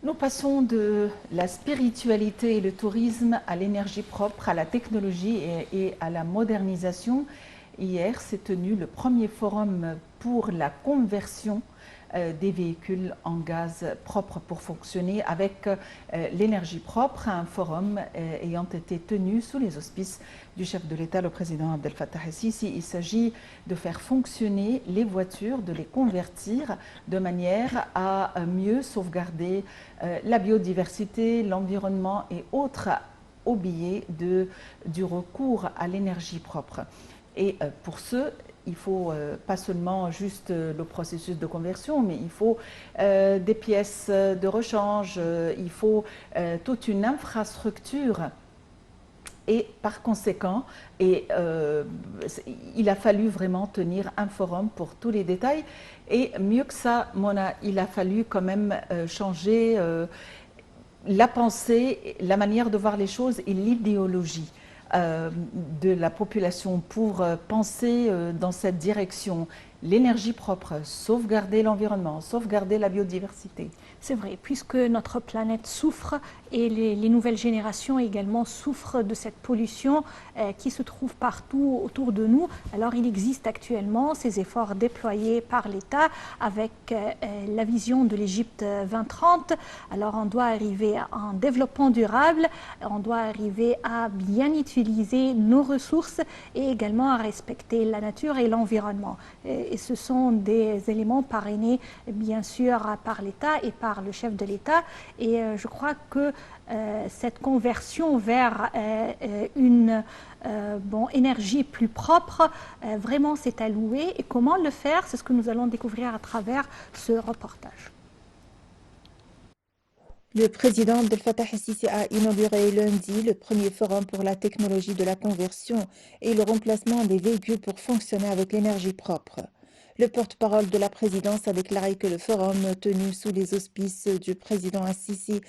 Nous passons de la spiritualité et le tourisme à l'énergie propre, à la technologie et à la modernisation. Hier s'est tenu le premier forum pour la conversion des véhicules en gaz propre pour fonctionner avec l'énergie propre, un forum ayant été tenu sous les auspices du chef de l'État, le président Abdel Fattah el-Sisi. Il s'agit de faire fonctionner les voitures, de les convertir de manière à mieux sauvegarder la biodiversité, l'environnement et autres oubliés du recours à l'énergie propre. Et pour ce, il faut pas seulement juste le processus de conversion, mais il faut des pièces de rechange, il faut toute une infrastructure. Et par conséquent, il a fallu vraiment tenir un forum pour tous les détails. Et mieux que ça, Mona, il a fallu quand même changer la pensée, la manière de voir les choses et l'idéologie de la population pour penser dans cette direction. L'énergie propre, sauvegarder l'environnement, sauvegarder la biodiversité. C'est vrai, puisque notre planète souffre et les nouvelles générations également souffrent de cette pollution qui se trouve partout autour de nous. Alors il existe actuellement ces efforts déployés par l'État avec la vision de l'Égypte 2030. Alors on doit arriver à un développement durable, on doit arriver à bien utiliser nos ressources et également à respecter la nature et l'environnement. Et ce sont des éléments parrainés bien sûr par l'État et par le chef de l'État. Et je crois que cette conversion vers une énergie plus propre, vraiment c'est à louer. Et comment le faire, c'est ce que nous allons découvrir à travers ce reportage. Le président Abdel Fattah el-Sisi a inauguré lundi le premier forum pour la technologie de la conversion et le remplacement des véhicules pour fonctionner avec l'énergie propre. Le porte-parole de la présidence a déclaré que le forum tenu sous les auspices du président el-Sisi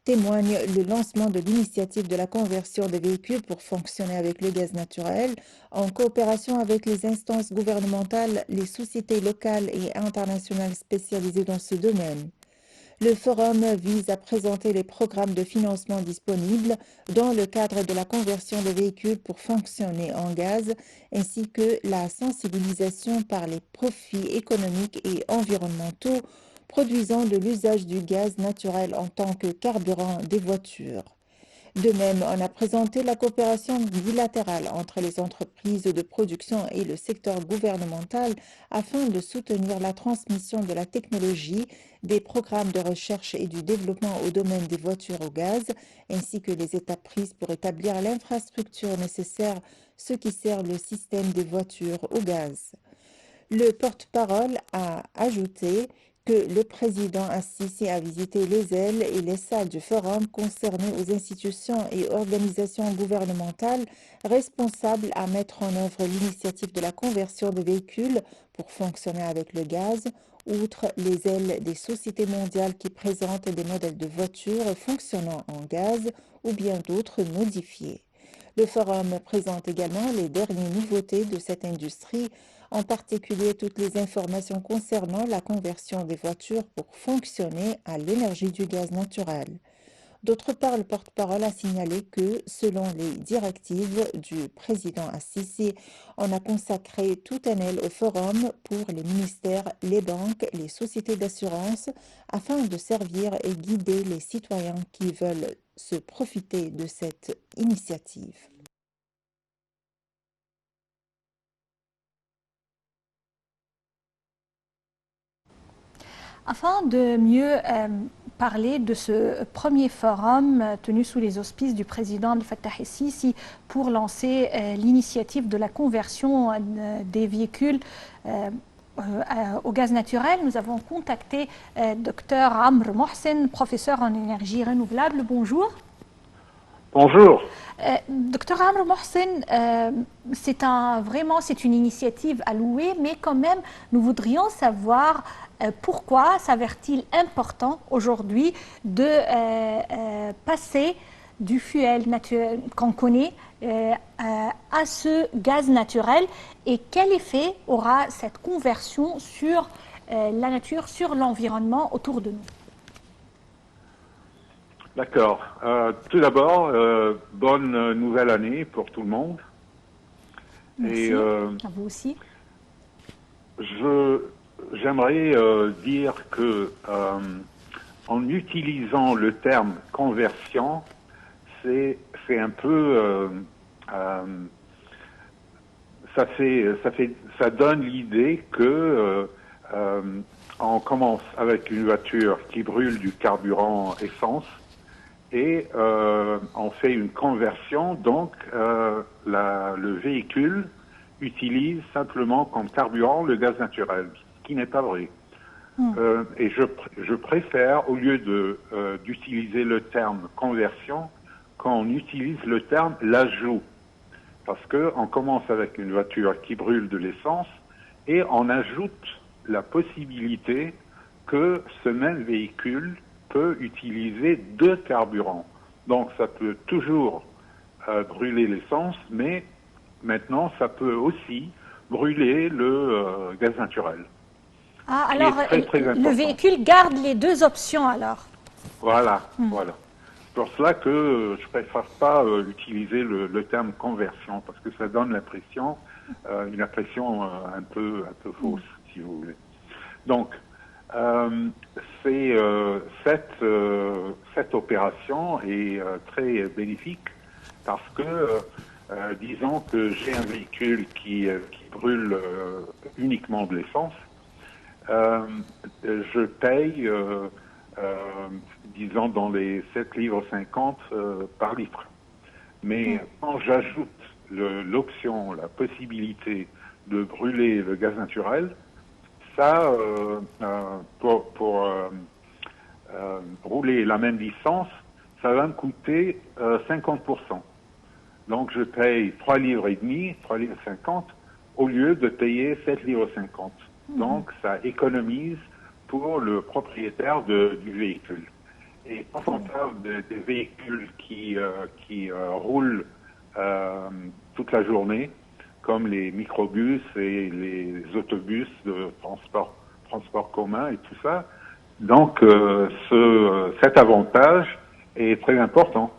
témoigne le lancement de l'initiative de la conversion des véhicules pour fonctionner avec le gaz naturel en coopération avec les instances gouvernementales, les sociétés locales et internationales spécialisées dans ce domaine. Le forum vise à présenter les programmes de financement disponibles dans le cadre de la conversion de véhicules pour fonctionner en gaz, ainsi que la sensibilisation par les profits économiques et environnementaux produisant de l'usage du gaz naturel en tant que carburant des voitures. De même, on a présenté la coopération bilatérale entre les entreprises de production et le secteur gouvernemental afin de soutenir la transmission de la technologie, des programmes de recherche et du développement au domaine des voitures au gaz, ainsi que les étapes prises pour établir l'infrastructure nécessaire, ce qui sert le système des voitures au gaz. Le porte-parole a ajouté que le président el-Sisi a visité les ailes et les salles du forum concernées aux institutions et organisations gouvernementales responsables à mettre en œuvre l'initiative de la conversion de véhicules pour fonctionner avec le gaz, outre les ailes des sociétés mondiales qui présentent des modèles de voitures fonctionnant en gaz ou bien d'autres modifiés. Le forum présente également les dernières nouveautés de cette industrie, en particulier toutes les informations concernant la conversion des voitures pour fonctionner à l'énergie du gaz naturel. D'autre part, le porte-parole a signalé que, selon les directives du président el-Sisi, on a consacré tout un aile au forum pour les ministères, les banques, les sociétés d'assurance, afin de servir et guider les citoyens qui veulent se profiter de cette initiative. Afin de mieux parler de ce premier forum tenu sous les auspices du président Abdel Fattah el-Sisi pour lancer l'initiative de la conversion des véhicules au gaz naturel, nous avons contacté Dr Amr Mohsen, professeur en énergie renouvelable. Bonjour. Bonjour. Docteur Amr Mohsen, c'est une initiative à louer, mais quand même, nous voudrions savoir pourquoi s'avère-t-il important aujourd'hui de passer du fuel naturel qu'on connaît à ce gaz naturel et quel effet aura cette conversion sur la nature, sur l'environnement autour de nous? D'accord. Tout d'abord, bonne nouvelle année pour tout le monde. Merci. Et À vous aussi. j'aimerais dire que en utilisant le terme conversion, c'est un peu ça donne l'idée que on commence avec une voiture qui brûle du carburant essence et on fait une conversion, donc le véhicule utilise simplement comme carburant le gaz naturel, ce qui n'est pas vrai. Et je préfère, au lieu d'utiliser le terme conversion, qu'on utilise le terme l'ajout. Parce qu'on commence avec une voiture qui brûle de l'essence et on ajoute la possibilité que ce même véhicule peut utiliser deux carburants. Donc ça peut toujours brûler l'essence, mais maintenant ça peut aussi brûler le gaz naturel. Ah, Qui est alors très, très le important. véhicule garde les deux options alors. Voilà, voilà. C'est pour cela que je préfère pas utiliser le terme conversion, parce que ça donne l'impression, une impression un peu fausse, si vous voulez. Donc, cette opération est très bénéfique parce que, disons que j'ai un véhicule qui brûle uniquement de l'essence, je paye, disons, dans les 7,50 livres par litre. Mais quand j'ajoute l'option, la possibilité de brûler le gaz naturel, ça, pour rouler la même distance, ça va me coûter 50%. Donc je paye 3,5 livres, 3,50 livres au lieu de payer 7,50 livres. Donc ça économise pour le propriétaire du véhicule. Et quand on parle des véhicules qui roulent toute la journée, comme les microbus et les autobus de transport commun et tout ça, donc cet avantage est très important.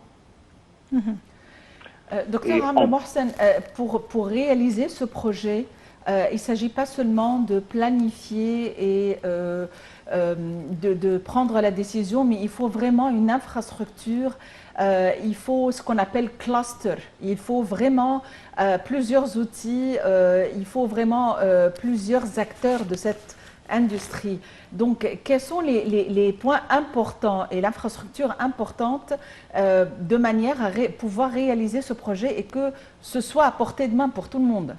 Docteur Amr Mohsen, pour réaliser ce projet, il ne s'agit pas seulement de planifier et de prendre la décision, mais il faut vraiment une infrastructure, il faut ce qu'on appelle cluster, il faut vraiment plusieurs outils, il faut vraiment plusieurs acteurs de cette industrie. Donc, quels sont les points importants et l'infrastructure importante de manière à pouvoir réaliser ce projet et que ce soit à portée de main pour tout le monde?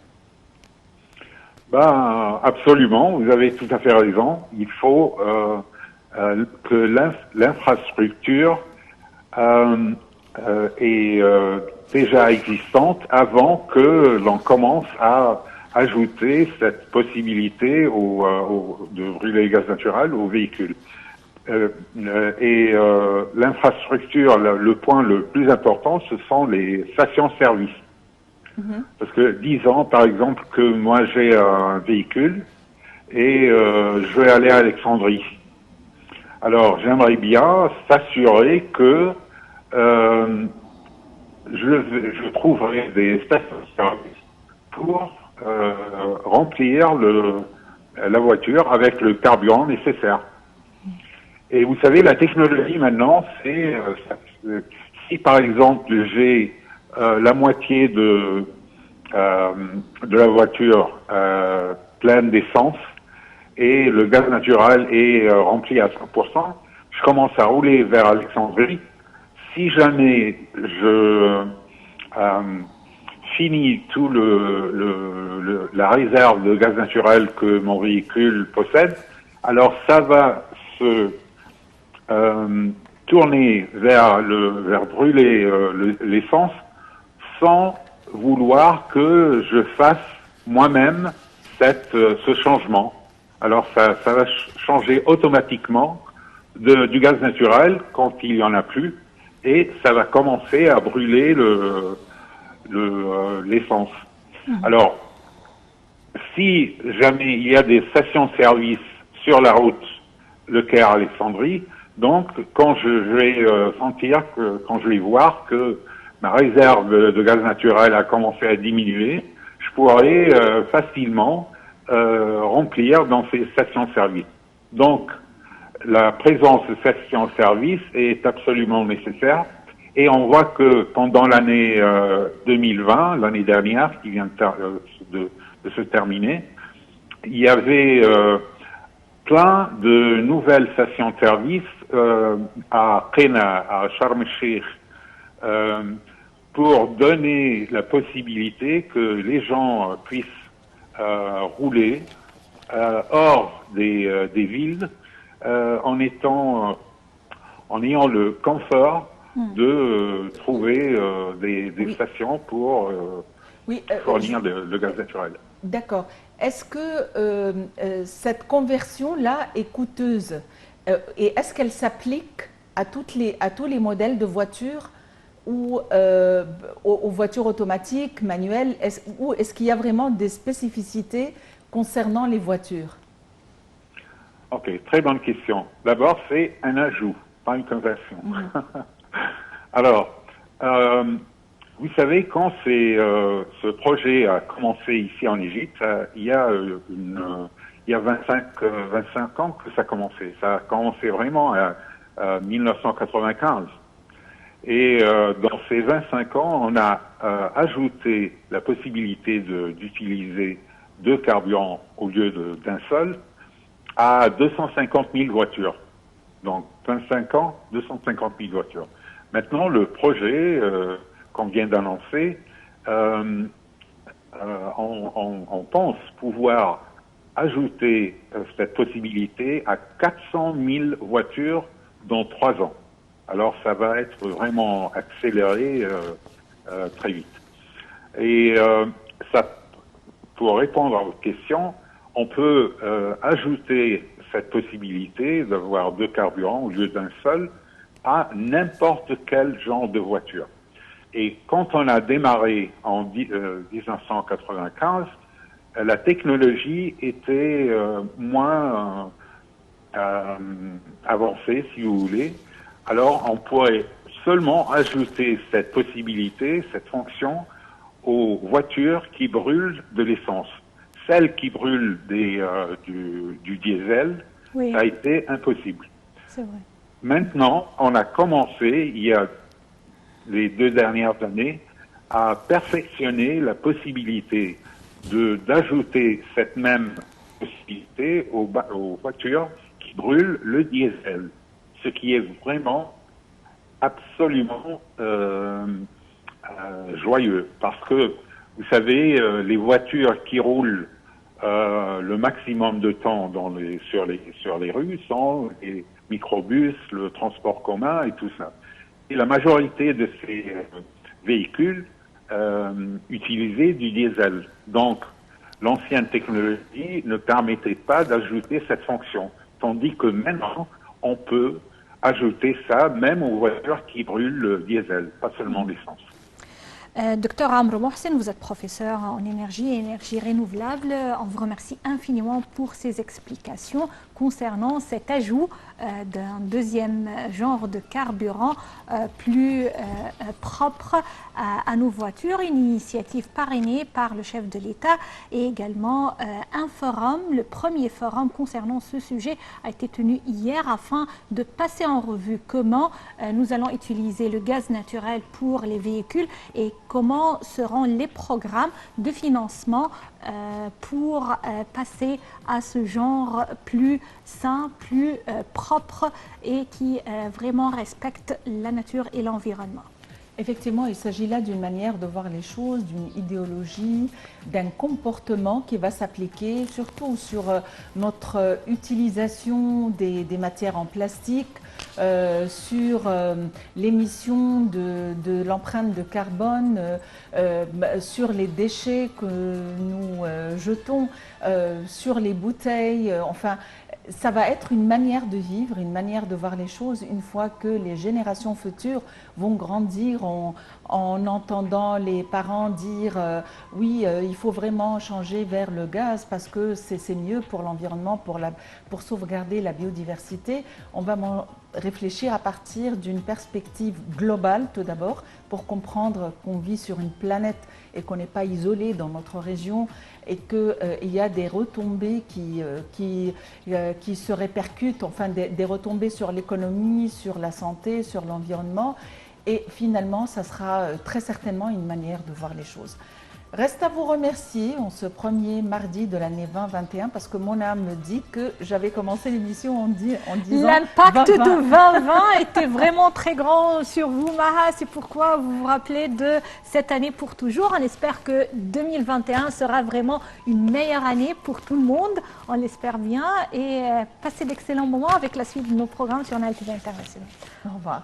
Ben, absolument, vous avez tout à fait raison. Il faut que l'infrastructure est déjà existante avant que l'on commence à ajouter cette possibilité de brûler le gaz naturel au véhicule. L'infrastructure, le point le plus important, ce sont les stations-service. Parce que disons, par exemple, que moi j'ai un véhicule et je vais aller à Alexandrie. Alors, j'aimerais bien s'assurer que je trouverai des stations-service pour remplir la voiture avec le carburant nécessaire. Et vous savez, la technologie maintenant, si par exemple j'ai la moitié de la voiture pleine d'essence et le gaz naturel est rempli à 100%, je commence à rouler vers Alexandrie. Si jamais je finis tout la réserve de gaz naturel que mon véhicule possède, alors ça va se tourner vers brûler l'essence sans vouloir que je fasse moi-même ce changement. Alors ça va changer automatiquement du gaz naturel quand il n'y en a plus et ça va commencer à brûler l'essence. Alors, si jamais il y a des stations-service sur la route Le Caire-Alexandrie, donc quand je vais sentir, quand je vais voir que ma réserve de gaz naturel a commencé à diminuer, je pourrais facilement remplir dans ces stations-service. Donc, la présence de stations-service est absolument nécessaire. Et on voit que pendant l'année 2020, l'année dernière, qui vient de se terminer, il y avait plein de nouvelles stations-service à Qena, à Sharm el-Sheikh, pour donner la possibilité que les gens puissent rouler hors des villes en ayant le confort de trouver des stations pour fournir le gaz naturel. D'accord. Est-ce que cette conversion-là est coûteuse et est-ce qu'elle s'applique à tous les modèles de voitures ou aux voitures automatiques, manuelles, ou est-ce qu'il y a vraiment des spécificités concernant les voitures? Ok, très bonne question. D'abord, c'est un ajout, pas une conversion. Alors, vous savez, quand ce projet a commencé ici en Égypte, il y a 25 ans que ça a commencé. Ça a commencé vraiment en 1995. Et dans ces 25 ans, on a ajouté la possibilité d'utiliser 2 carburants au lieu d'un seul à 250 000 voitures. Donc, 25 ans, 250 000 voitures. Maintenant, le projet qu'on vient d'annoncer, on pense pouvoir ajouter cette possibilité à 400 000 voitures dans 3 ans. Alors, ça va être vraiment accéléré très vite. Et pour répondre à votre question, on peut ajouter cette possibilité d'avoir 2 carburants au lieu d'un seul à n'importe quel genre de voiture. Et quand on a démarré en 1995, la technologie était moins avancée, si vous voulez. Alors, on pourrait seulement ajouter cette possibilité, cette fonction, aux voitures qui brûlent de l'essence. Celles qui brûlent du diesel, Oui, ça a été impossible. c'est vrai. Maintenant, on a commencé, il y a les 2 dernières années, à perfectionner la possibilité d'ajouter cette même possibilité aux voitures qui brûlent le diesel, ce qui est vraiment absolument joyeux, parce que vous savez, les voitures qui roulent le maximum de temps sur les rues sont les microbus, le transport commun et tout ça. Et la majorité de ces véhicules utilisaient du diesel. Donc, l'ancienne technologie ne permettait pas d'ajouter cette fonction. Tandis que maintenant, on peut ajouter ça même aux voitures qui brûlent le diesel, pas seulement l'essence. Docteur Amr Mohsen, vous êtes professeur en énergie et énergie renouvelable. On vous remercie infiniment pour ces explications concernant cet ajout d'un deuxième genre de carburant plus propre à nos voitures. Une initiative parrainée par le chef de l'État et également un forum. Le premier forum concernant ce sujet a été tenu hier afin de passer en revue comment nous allons utiliser le gaz naturel pour les véhicules et comment seront les programmes de financement pour passer à ce genre plus sain, plus propre et qui vraiment respecte la nature et l'environnement. Effectivement, il s'agit là d'une manière de voir les choses, d'une idéologie, d'un comportement qui va s'appliquer surtout sur notre utilisation des matières en plastique, sur l'émission de l'empreinte de carbone, sur les déchets que nous jetons, sur les bouteilles, enfin ça va être une manière de vivre, une manière de voir les choses une fois que les générations futures vont grandir en entendant les parents dire oui, il faut vraiment changer vers le gaz parce que c'est mieux pour l'environnement, pour sauvegarder la biodiversité. On va réfléchir à partir d'une perspective globale tout d'abord pour comprendre qu'on vit sur une planète et qu'on n'est pas isolé dans notre région et qu'il y a des retombées qui se répercutent, enfin des retombées sur l'économie, sur la santé, sur l'environnement. Et finalement, ça sera très certainement une manière de voir les choses. Reste à vous remercier en ce premier mardi de l'année 2021 parce que Mona me dit que j'avais commencé l'émission en disant l'impact de 2020 était vraiment très grand sur vous, Maha. C'est pourquoi vous vous rappelez de cette année pour toujours. On espère que 2021 sera vraiment une meilleure année pour tout le monde. On l'espère bien et passez d'excellents moments avec la suite de nos programmes sur Nile TV International. au revoir.